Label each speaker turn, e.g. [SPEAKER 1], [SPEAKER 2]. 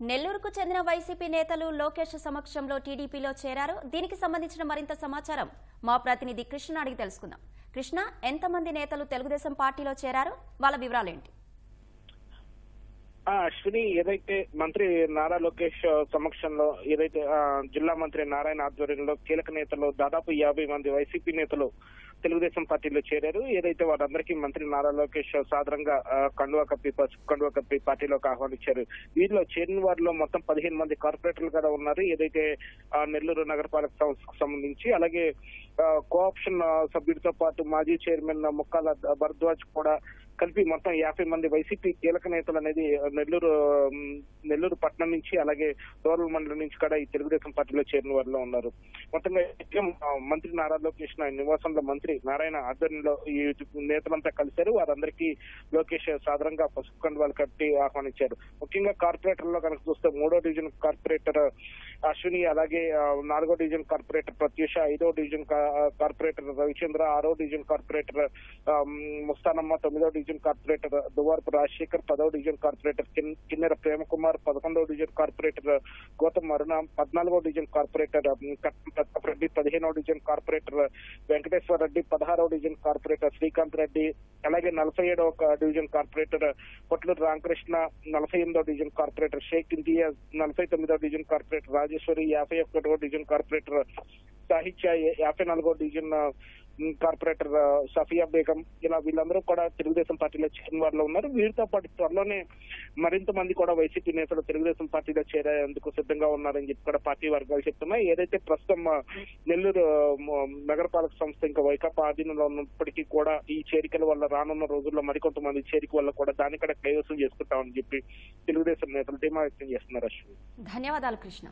[SPEAKER 1] నెల్లూరుకు చెందిన వైసీపీ నేతలు లోకేష్ సమక్షంలో టీడీపీలో చేరారు. దీనికి సంబంధించిన మరింత సమాచారం మా ప్రతినిధి కృష్ణ అడిగి తెలుసుకుందాం. కృష్ణ, ఎంతమంది నేతలు తెలుగుదేశం పార్టీలో చేరారు, వాళ్ళ వివరాలేంటి?
[SPEAKER 2] అశ్విని, ఏదైతే మంత్రి నారా లోకేష్ సమక్షంలో ఏదైతే జిల్లా మంత్రి నారాయణ ఆధ్వర్యంలో కీలక నేతలు దాదాపు 50 మంది వైసీపీ నేతలు తెలుగుదేశం పార్టీలో చేరారు. ఏదైతే వారందరికీ మంత్రి నారా లోకేష్ సాధారణంగా కండువా కప్పి పార్టీలోకి ఆహ్వానించారు. వీరిలో చేరిన వారిలో మొత్తం 15 మంది కార్పొరేటర్లు కూడా ఉన్నారు. ఏదైతే నెల్లూరు నగరపాలక సంస్థకు సంబంధించి, అలాగే కోఆప్షన్ సభ్యుడితో పాటు మాజీ చైర్మన్ ముక్కాల భరద్వాజ్ కూడా కలిపి మొత్తం 50 మంది వైసీపీ కీలక నేతలు అనేది నెల్లూరు పట్టణం నుంచి, అలాగే రూరల్ మండలం నుంచి కూడా ఈ తెలుగుదేశం పార్టీలో చేరిన వారిలో ఉన్నారు. మొత్తంగా మంత్రి నారా లోకేష్ నివాసంలో మంత్రి నారాయణ ఆధ్వర్యంలో ఈ నేతలంతా కలిశారు. వారందరికీ లోకేష్ సాధారణంగా పసుపు కండువాలు కట్టి ఆహ్వానించారు. ముఖ్యంగా కార్పొరేటర్లో కనుక చూస్తే 3వ డివిజన్ కార్పొరేటర్ అశ్విని, అలాగే 4వ డివిజన్ కార్పొరేటర్ ప్రత్యూష, 5వ డివిజన్ కార్పొరేటర్ రవిచంద్ర, 6వ డివిజన్ కార్పొరేటర్ ముస్తానమ్మ, 9వ డివిజన్ కార్పొరేటర్ దువార్పు రాజశేఖర్, 10వ డివిజన్ కార్పొరేటర్ కిన్నెర ప్రేమకుమార్, 11వ డివిజన్ కార్పొరేటర్ గౌతమ్ అరుణ, 14వ డివిజన్ కార్పొరేటర్ రెడ్డి, 15వ డివిజన్ కార్పొరేటర్ వెంకటేశ్వర రెడ్డి, 16వ డివిజన్ కార్పొరేటర్ శ్రీకాంత్ రెడ్డి, అలాగే 47వ డివిజన్ కార్పొరేటర్ పొట్లూరు రామకృష్ణ, 48వ డివిజన్ కార్పొరేటర్ షేక్ ఇంతియాజ్, 49వ డివిజన్ కార్పొరేటర్ రాజేశ్వరి, 51వ డివిజన్ కార్పొరేటర్ సాహిత్య, 54వ డివిజన్ కార్పొరేటర్ సఫియా బేగం, ఇలా వీళ్ళందరూ కూడా తెలుగుదేశం పార్టీలో చేరిన వారిలో ఉన్నారు. వీరితో పాటు త్వరలోనే మరింత మంది కూడా వైసీపీ నేతలు తెలుగుదేశం పార్టీలో చేరేందుకు సిద్ధంగా ఉన్నారని చెప్పి కూడా పార్టీ వర్గాలు చెప్తున్నాయి. ఏదైతే ప్రస్తుతం నెల్లూరు నగరపాలక సంస్థ ఇంకా వైకాపా ఆధీనంలో ఉన్నప్పటికీ కూడా ఈ చేరికల వల్ల రానున్న రోజుల్లో మరికొంతమంది చేరిక వల్ల కూడా దాన్ని కూడా కైవసం చేసుకుంటామని చెప్పి తెలుగుదేశం నేతలు ధీమా వ్యక్తం చేస్తున్నారు. అశ్విని,
[SPEAKER 1] ధన్యవాదాలు కృష్ణ.